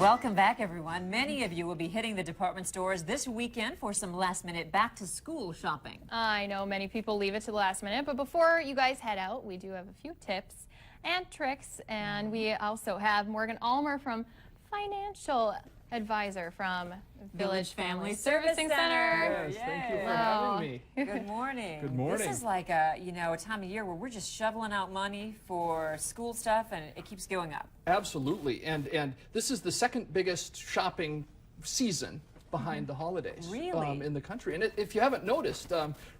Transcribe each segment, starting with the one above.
Welcome back, everyone. Many of you will be hitting the department stores this weekend for some last-minute back-to-school shopping. I know many people leave it to the last minute, but before you guys head out, we do have a few tips and tricks, and we also have Morgan Almer from Financial Advisor from Village Family Servicing Center. Yes, thank you for having me. Good morning. Good morning. This is like a time of year where we're just shoveling out money for school stuff, and it keeps going up. Absolutely, and this is the second biggest shopping season behind the holidays Really? in the country. And if you haven't noticed,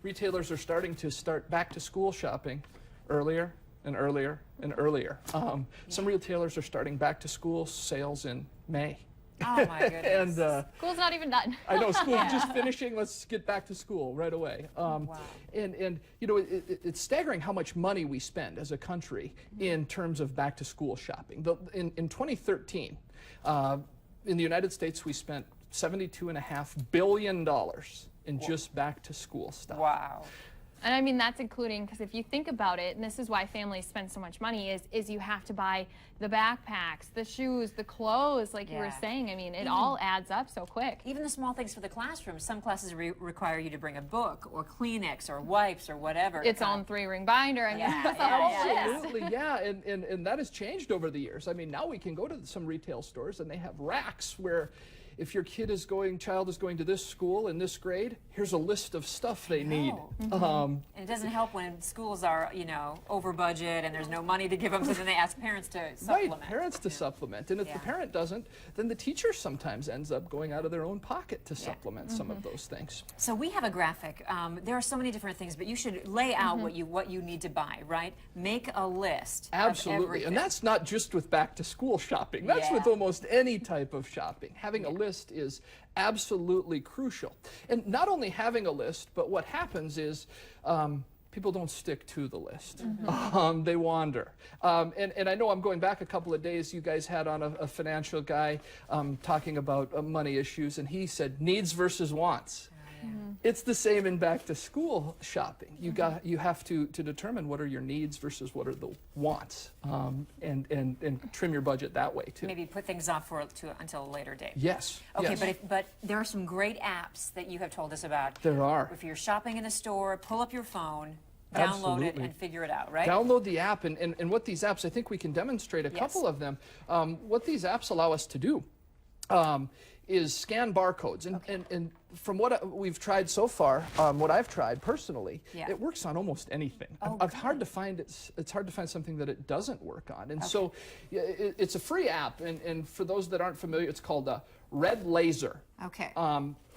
retailers are starting to start back-to-school shopping earlier and earlier and earlier. Some retailers are starting back-to-school sales in May. Oh, my goodness. And School's not even done. I know, school's just finishing. Let's get back to school right away. Wow. And you know, it's staggering how much money we spend as a country in terms of back to school shopping. In 2013, in the United States, we spent $72.5 billion in just back to school stuff. Wow. And I mean, that's including, because if you think about it, and this is why families spend so much money, is you have to buy the backpacks, the shoes, the clothes, like you were saying. I mean, it all adds up so quick. Even the small things for the classroom. Some classes require you to bring a book or Kleenex or wipes or whatever. Its own 3-ring binder. I mean, that's a whole list. Absolutely, yeah, and that has changed over the years. I mean, now we can go to some retail stores and they have racks where if your child is going to this school in this grade, here's a list of stuff they need. And it doesn't help when schools are, over budget and there's no money to give them, so then they ask parents to supplement. Right, parents to supplement. And if the parent doesn't, then the teacher sometimes ends up going out of their own pocket to supplement some of those things. So we have a graphic. There are so many different things, but you should lay out what you need to buy, right? Make a list. Absolutely, of everything. and that's not just with back-to-school shopping. That's with almost any type of shopping. Having a list is absolutely crucial. And not only having a list, but what happens is people don't stick to the list. They wander. And I know I'm going back a couple of days. You guys had on a financial guy talking about money issues, and he said needs versus wants. It's the same in back-to-school shopping. You have to determine what are your needs versus what are the wants, and trim your budget that way too. Maybe put things off until a later date. Yes. Okay, yes. but there are some great apps that you have told us about. There are. If you're shopping in the store, pull up your phone, download it, and figure it out, right? Download the app, and what these apps, I think we can demonstrate a couple of them. What these apps allow us to do is scan barcodes, and from what we've tried so far, what I've tried personally, it works on almost anything. It's hard to find something that it doesn't work on, and so it's a free app, and for those that aren't familiar, it's called Red Laser. Okay.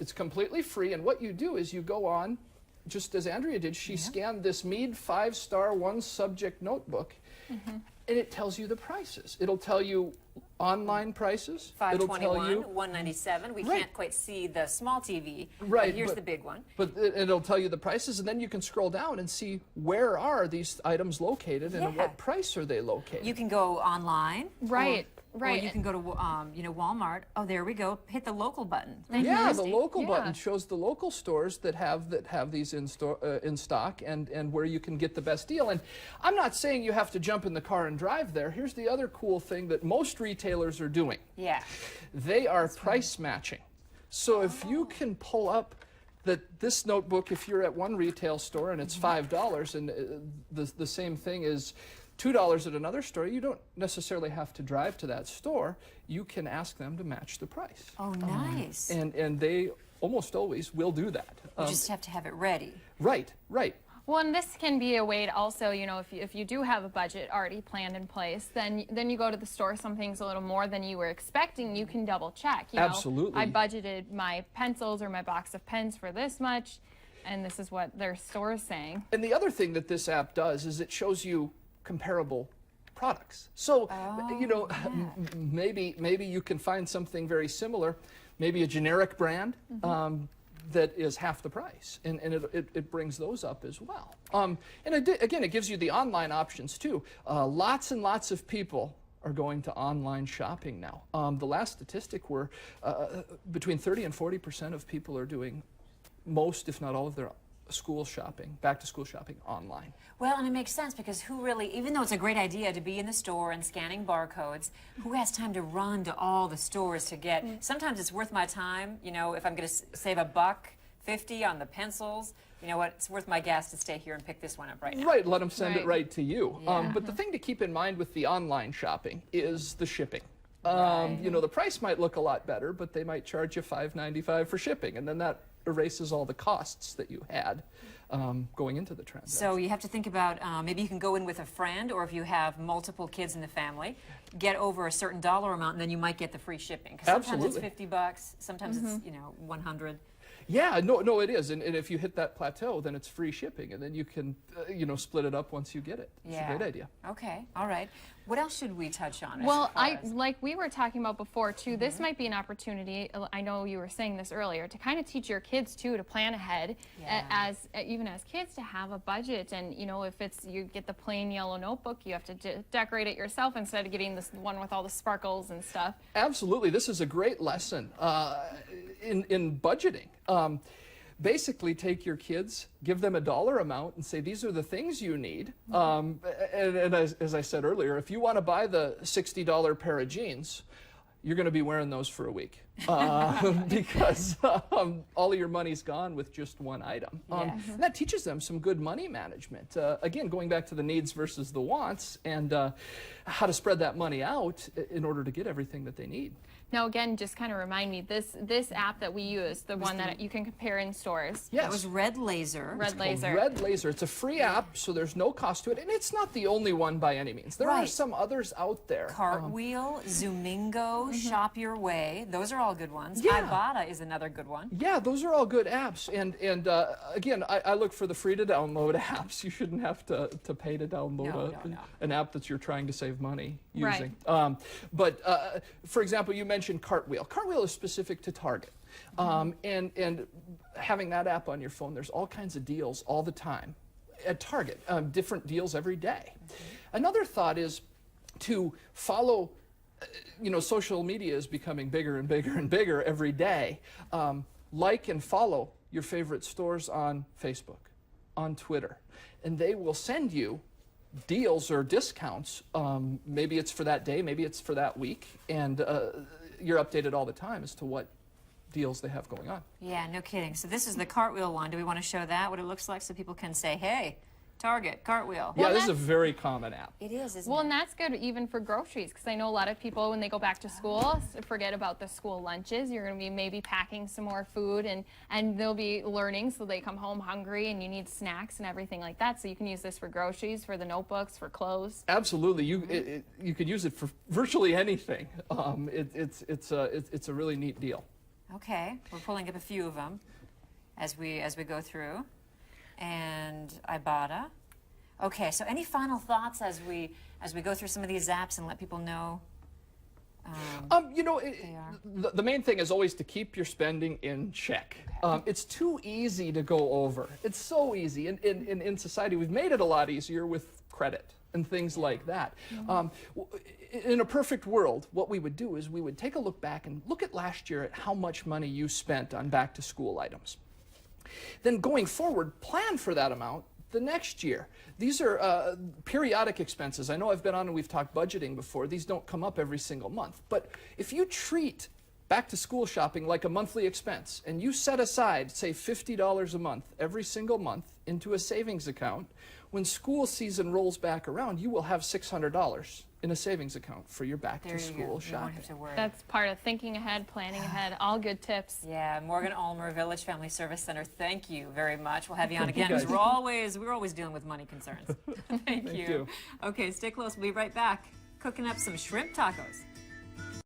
It's completely free, and what you do is you go on, just as Andrea did, she scanned this Mead 5-star 1-subject notebook, and it tells you the prices. It'll tell you online prices. It'll tell you $521, $197. We can't quite see the small TV. Right. But here's the big one. But it'll tell you the prices, and then you can scroll down and see where are these items located and at what price are they located. You can go online. Right. Or you can go to Walmart. Oh, there we go. Hit the local button. Yeah, the local button shows the local stores that have these in stock and where you can get the best deal. And I'm not saying you have to jump in the car and drive there. Here's the other cool thing that most retailers are doing. Yeah. They are price matching. So if you can pull up this notebook, if you're at one retail store and it's $5, and the same thing is $2 at another store, you don't necessarily have to drive to that store. You can ask them to match the price. Oh, nice. And they almost always will do that. You just have to have it ready. Right, right. Well, and this can be a way to also, if you do have a budget already planned in place, then you go to the store, something's a little more than you were expecting, you can double check. Absolutely. I budgeted my pencils or my box of pens for this much, and this is what their store is saying. And the other thing that this app does is it shows you comparable products. So, maybe you can find something very similar, maybe a generic brand that is half the price, and it brings those up as well. And again, it gives you the online options too. Lots and lots of people are going to online shopping now. The last statistic were between 30 and 40% of people are doing most, if not all, of their school shopping, back to school shopping online. Well, and it makes sense because who really, even though it's a great idea to be in the store and scanning barcodes, who has time to run to all the stores to get, sometimes it's worth my time, you know, if I'm going to save $1.50 on the pencils, you know what, it's worth my gas to stay here and pick this one up right now. Right, let them send it Right. right to you. Yeah. But the thing to keep in mind with the online shopping is the shipping. Right. You know, the price might look a lot better, but they might charge you $5.95 for shipping, and then that erases all the costs that you had going into the transaction. So you have to think about maybe you can go in with a friend, or if you have multiple kids in the family, get over a certain dollar amount, and then you might get the free shipping. 'Cause sometimes Absolutely. it's $50, sometimes it's, you know, 100. Yeah, no, it is. And if you hit that plateau, then it's free shipping, and then you can, you know, split it up once you get it. It's a great idea. Okay, all right. What else should we touch on? Well, like we were talking about before too, this might be an opportunity, I know you were saying this earlier, to kind of teach your kids too to plan ahead Yeah. even as kids, to have a budget. And you know, if it's, you get the plain yellow notebook, you have to decorate it yourself instead of getting this one with all the sparkles and stuff. Absolutely. This is a great lesson in budgeting. Basically, take your kids, give them a dollar amount, and say, these are the things you need. And as I said earlier, if you want to buy the $60 pair of jeans, you're going to be wearing those for a week because all of your money's gone with just one item. Yes. And that teaches them some good money management. Again, going back to the needs versus the wants, and how to spread that money out in order to get everything that they need. Now again, just kind of remind me, this app that we use, the one that you can compare in stores. Yes. That was Red Laser. Red Laser. Red Laser. It's a free app, so there's no cost to it, and it's not the only one by any means. There are Right. some others out there. Cartwheel, Zoomingo, Shop Your Way. Those are all good ones. Yeah. Ibotta is another good one. Yeah, those are all good apps, and again, I look for the free to download apps. You shouldn't have to pay to download No. an app that you're trying to save money Right. using. But for example, you mentioned Cartwheel. Cartwheel is specific to Target, and having that app on your phone, there's all kinds of deals all the time at Target, different deals every day. Another thought is to follow. You know, social media is becoming bigger and bigger and bigger every day. Like and follow your favorite stores on Facebook, on Twitter, and they will send you deals or discounts. Maybe it's for that day, maybe it's for that week, and you're updated all the time as to what deals they have going on. Yeah, no kidding. So this is the Cartwheel one. Do we want to show that, what it looks like, so people can say, hey, Target, Cartwheel? Yeah, this is a that's- very common app. It is, isn't Well, it? and that's good even for groceries, because I know a lot of people, when they go back to school, forget about the school lunches. You're going to be maybe packing some more food, and they'll be learning, so they come home hungry, and you need snacks and everything like that. So you can use this for groceries, for the notebooks, for clothes. Absolutely, you could use it for virtually anything. It's a really neat deal. Okay, we're pulling up a few of them as we go through. And Ibotta. Okay, so any final thoughts as we go through some of these apps and let people know? You know, the main thing is always to keep your spending in check. It's too easy to go over. It's so easy. In society, we've made it a lot easier with credit and things like that. In a perfect world, what we would do is we would take a look back and look at last year at how much money you spent on back-to-school items. Then going forward, plan for that amount the next year. These are periodic expenses. I know I've been on and we've talked budgeting before. These don't come up every single month. But if you treat back to school shopping like a monthly expense and you set aside, say, $50 a month every single month into a savings account, when school season rolls back around, you will have $600 in a savings account for your back There to you go. school You won't shopping. have to worry. That's part of thinking ahead, planning ahead, all good tips. Yeah, Morgan Ulmer, Village Family Service Center, thank you very much. We'll have you on Thank you, again because guys. we're always dealing with money concerns. Thank you. you. Okay, stay close. We'll be right back cooking up some shrimp tacos.